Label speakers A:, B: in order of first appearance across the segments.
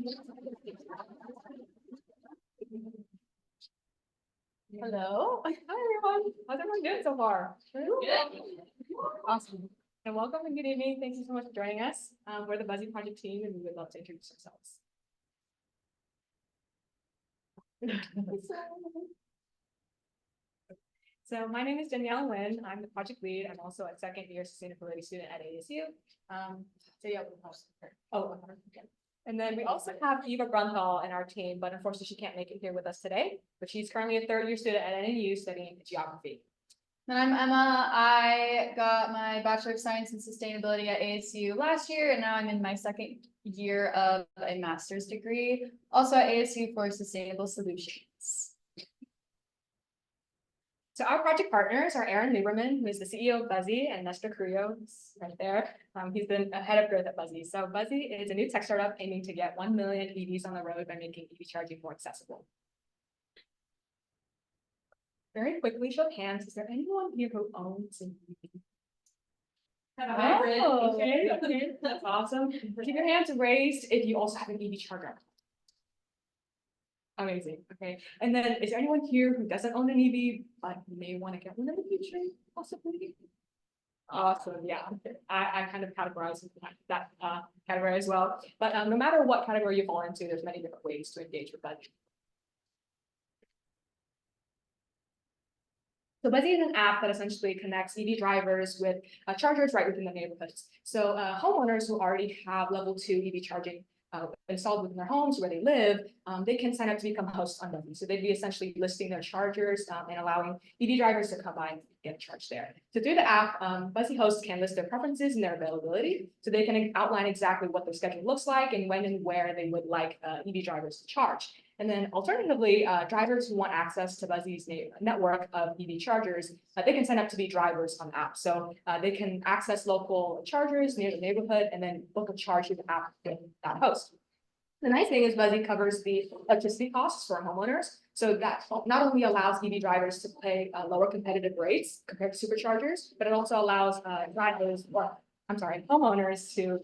A: Hello. Hi, everyone. How's everyone doing so far? Good. Awesome. And welcome and good evening. Thank you so much for joining us. We're the Buzze project team, and we would love to introduce ourselves. So my name is Danielle Lynn. I'm the project lead. I'm also a second-year sustainability student at ASU. And then we also have Eva Brunthal in our team, but unfortunately she can't make it here with us today. But she's currently a third-year student at NNU studying geography.
B: And I'm Emma. I got my Bachelor of Science in Sustainability at ASU last year, and now I'm in my second year of a master's degree, also at ASU for Sustainable Solutions.
A: So our project partners are Aaron Lieberman, who is the CEO of Buzze, and Nestor Carrillo, right there. He's the head of growth at Buzze. So Buzze is a new tech startup aiming to get 1 million EVs on the road by making EV charging more accessible. Very quickly, show of hands. Is there anyone here who owns an EV? Oh, okay, that's awesome. Keep your hands raised if you also have an EV charger. Amazing. Okay. And then is there anyone here who doesn't own an EV but may want to get one in the future, possibly? Awesome. Yeah. I kind of categorize that category as well. But no matter what category you fall into, there's many different ways to engage with Buzze. So Buzze is an app that essentially connects EV drivers with chargers right within the neighborhoods. So homeowners who already have level 2 EV charging installed within their homes where they live, they can sign up to become hosts on Buzze. So they'd be essentially listing their chargers and allowing EV drivers to come by and get charged there. So through the app, Buzze hosts can list their preferences and their availability. So they can outline exactly what their schedule looks like and when and where they would like EV drivers to charge. And then alternatively, drivers who want access to Buzze's network of EV chargers, they can sign up to be drivers on the app. So they can access local chargers near the neighborhood and then book a charge through the app with that host. The nice thing is Buzze covers the electricity costs for homeowners. So that not only allows EV drivers to pay lower competitive rates compared to superchargers, but it also allows homeowners to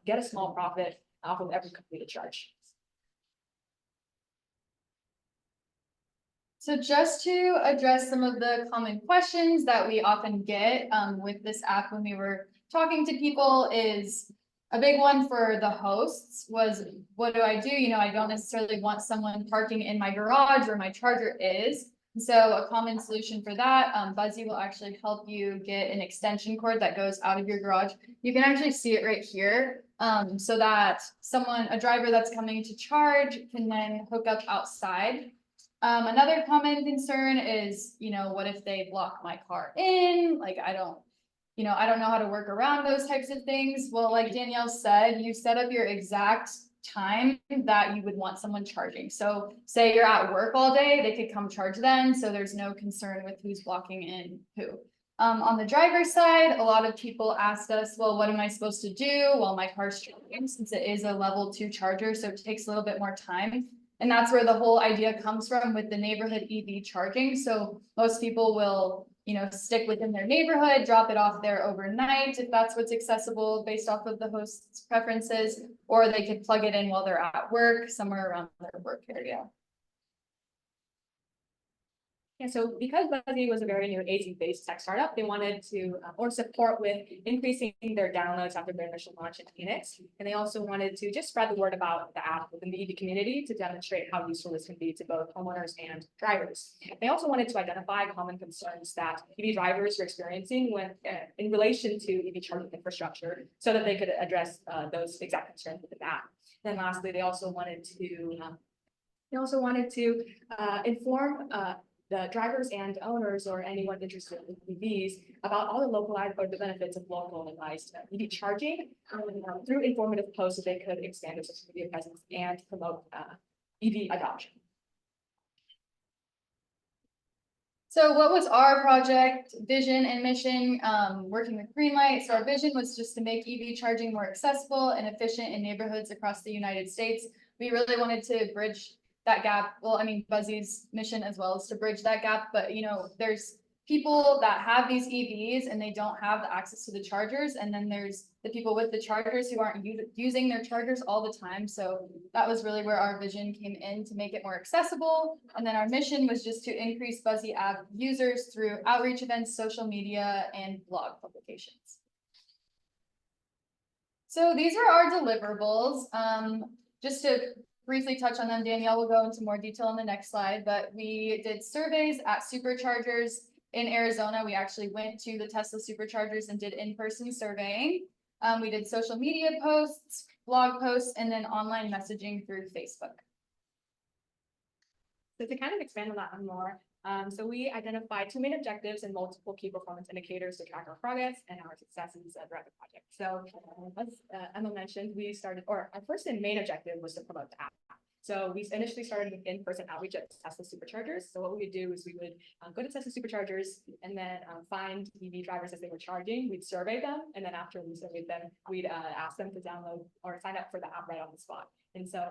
A: get a small profit off of every completed charge.
B: So just to address some of the common questions that we often get with this app when we were talking to people is a big one for the hosts was, what do I do? You know, I don't necessarily want someone parking in my garage where my charger is. So a common solution for that, Buzze will actually help you get an extension cord that goes out of your garage. You can actually see it right here, so that a driver that's coming to charge can then hook up outside. Another common concern is, you know, what if they block my car in? Like, I don't know how to work around those types of things. Well, like Danielle said, you set up your exact time that you would want someone charging. So say you're at work all day, they could come charge then. So there's no concern with who's blocking in who. On the driver's side, a lot of people asked us, well, what am I supposed to do while my car's charging, since it is a level 2 charger, so it takes a little bit more time. And that's where the whole idea comes from with the neighborhood EV charging. So most people will, you know, stick within their neighborhood, drop it off there overnight if that's what's accessible based off of the host's preferences, or they could plug it in while they're at work, somewhere around their work area.
A: Yeah, so because Buzze was a very new AZ-based tech startup, they wanted to or support with increasing their downloads after their initial launch in Phoenix. And they also wanted to just spread the word about the app within the EV community to demonstrate how useful this can be to both homeowners and drivers. They also wanted to identify common concerns that EV drivers are experiencing when in relation to EV charging infrastructure, so that they could address those exact concerns with the app. Then lastly, they also wanted to inform the drivers and owners or anyone interested in EVs about all the localized or the benefits of localized EV charging through informative posts so they could expand their social media presence and promote EV adoption.
B: So what was our project vision and mission working with GreenLight? So our vision was just to make EV charging more accessible and efficient in neighborhoods across the United States. We really wanted to bridge that gap. Well, I mean, Buzze's mission as well is to bridge that gap, but you know, there's people that have these EVs and they don't have the access to the chargers. And then there's the people with the chargers who aren't using their chargers all the time. So that was really where our vision came in, to make it more accessible. And then our mission was just to increase Buzze app users through outreach events, social media, and blog publications. So these are our deliverables. Just to briefly touch on them, Danielle will go into more detail on the next slide, but we did surveys at superchargers in Arizona. We actually went to the Tesla superchargers and did in-person surveying. We did social media posts, blog posts, and then online messaging through Facebook.
A: So to kind of expand on that more, so we identified 2 main objectives and multiple key performance indicators to track our progress and our successes throughout the project. So as Emma mentioned, our first and main objective was to promote the app. So we initially started with in-person outreach at Tesla superchargers. So what we would do is we would go to Tesla superchargers and then find EV drivers as they were charging. We'd survey them, and then after we surveyed them, we'd ask them to download or sign up for the app right on the spot. And so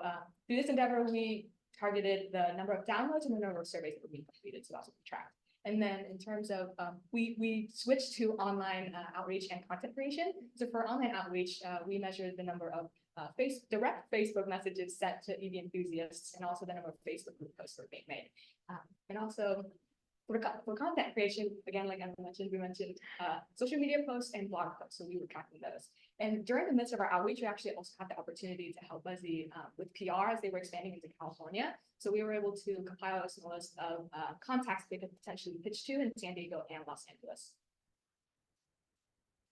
A: through this endeavor, we targeted the number of downloads and the number of surveys that were being completed. So that's what we tracked. And then in terms of, we switched to online outreach and content creation. So for online outreach, we measured the number of direct Facebook messages sent to EV enthusiasts, and also the number of Facebook group posts that were being made. And also for content creation, again, like Emma mentioned, we mentioned social media posts and blog posts. So we were tracking those. And during the midst of our outreach, we actually also had the opportunity to help Buzze with PR as they were expanding into California. So we were able to compile a small list of contacts they could potentially pitch to in San Diego and Los Angeles.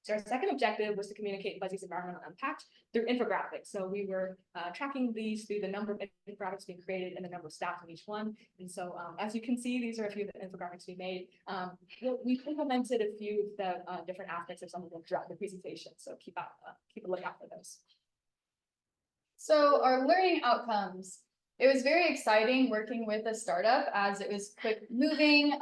A: So our second objective was to communicate Buzze's environmental impact through infographics. So we were tracking these through the number of infographics being created and the number of staff in each one. And so as you can see, these are a few of the infographics we made. We implemented a few of the different aspects of some of them throughout the presentation. So keep a lookout for those.
B: So our learning outcomes. It was very exciting working with a startup as it was quick moving.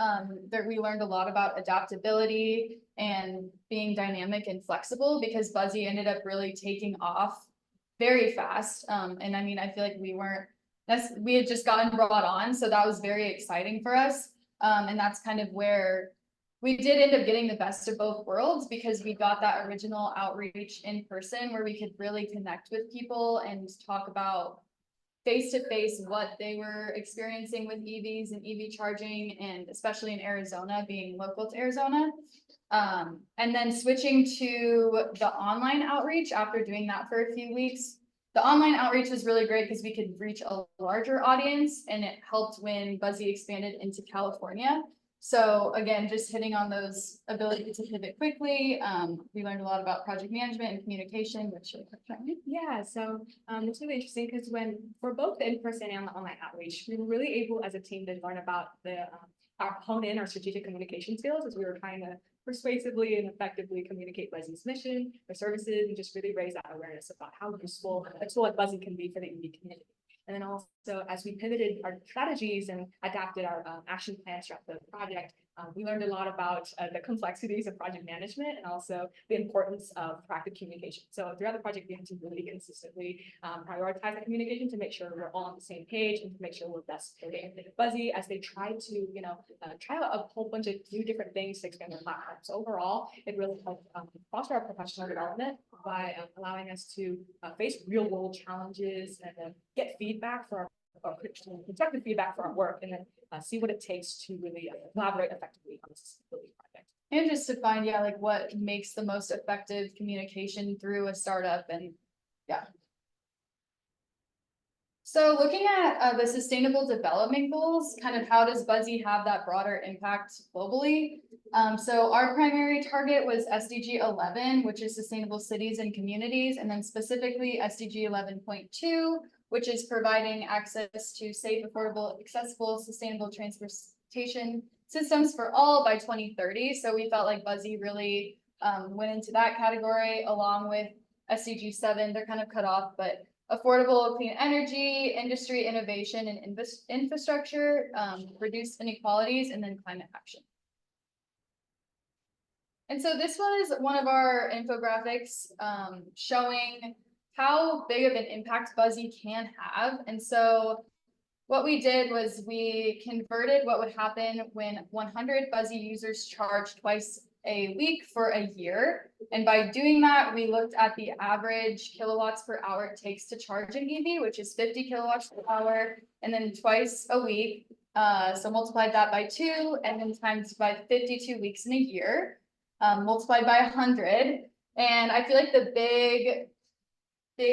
B: We learned a lot about adaptability and being dynamic and flexible, because Buzze ended up really taking off very fast. And I mean, I feel like we had just gotten brought on, so that was very exciting for us. And that's kind of where we did end up getting the best of both worlds, because we got that original outreach in person where we could really connect with people and talk about face-to-face what they were experiencing with EVs and EV charging, and especially in Arizona, being local to Arizona. And then switching to the online outreach after doing that for a few weeks. The online outreach was really great because we could reach a larger audience, and it helped when Buzze expanded into California. So again, just hitting on those ability to pivot quickly. We learned a lot about project management and communication, which
A: yeah, so it's really interesting because for both the in-person and the online outreach, we were really able as a team to learn about hone in our strategic communication skills as we were trying to persuasively and effectively communicate Buzze's mission, their services, and just really raise that awareness about how useful a tool like Buzze can be for the EV community. And then also, as we pivoted our strategies and adapted our action plans throughout the project, we learned a lot about the complexities of project management and also the importance of proactive communication. So throughout the project, we had to really consistently prioritize that communication to make sure we're all on the same page and to make sure we're best serving Buzze as they try to, try out a whole bunch of new different things to expand their platform. So overall, it really helped foster our professional development by allowing us to face real world challenges and get feedback for our constructive feedback for our work, and then see what it takes to really collaborate effectively on the sustainability project.
B: And just to find, like what makes the most effective communication through a startup, and yeah. So looking at the sustainable development goals, kind of how does Buzze have that broader impact globally? So our primary target was SDG 11, which is sustainable cities and communities, and then specifically SDG 11.2, which is providing access to safe, affordable, accessible, sustainable transportation systems for all by 2030. So we felt like Buzze really went into that category along with SDG 7. They're kind of cut off, but affordable clean energy, industry innovation, and infrastructure, reduce inequalities, and then climate action. And so this was one of our infographics showing how big of an impact Buzze can have. And so what we did was we converted what would happen when 100 Buzze users charge twice a week for a year. And by doing that, we looked at the average kilowatts per hour it takes to charge an EV, which is 50 kilowatts per hour, and then twice a week. So multiplied that by 2, and then times by 52 weeks in a year, multiplied by 100. And I feel like the big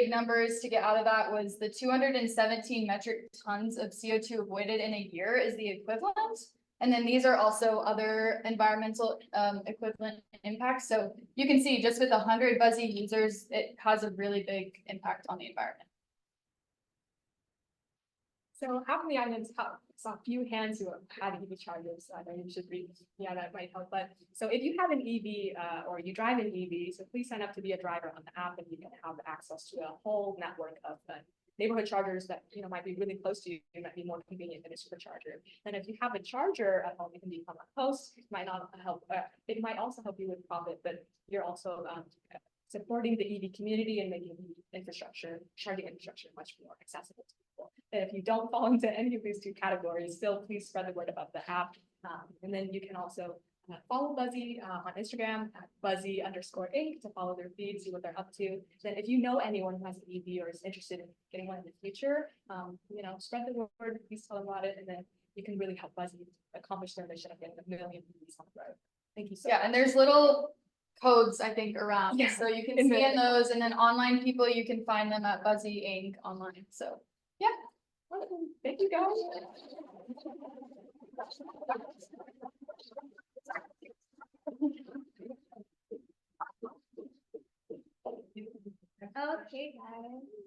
B: numbers to get out of that was the 217 metric tons of CO2 avoided in a year is the equivalent. And then these are also other environmental equivalent impacts. So you can see just with 100 Buzze users, it has a really big impact on the environment.
A: So half of the audience saw a few hands who had EV chargers. I know you should read, yeah, that might help. But so if you have an EV or you drive an EV, so please sign up to be a driver on the app, and you can have access to a whole network of neighborhood chargers that might be really close to you. It might be more convenient than a supercharger. And if you have a charger at home, you can become a host. It might not help. It might also help you with profit, but you're also supporting the EV community and making infrastructure, charging infrastructure, much more accessible to people. And if you don't fall into any of these two categories, still please spread the word about the app. And then you can also follow Buzze on Instagram at Buzze_Inc. to follow their feed, see what they're up to. Then if you know anyone who has an EV or is interested in getting one in the future, spread the word, please tell them about it, and then you can really help Buzze accomplish their mission of getting 1 million EVs on the road. Thank you so much.
B: Yeah, and there's little codes, I think, around.
A: Yeah,
B: so you can
A: in
B: scan
A: the-
B: those, and then online people, you can find them at Buzze Inc. online. So yeah.
A: Thank you guys.
C: Okay, guys.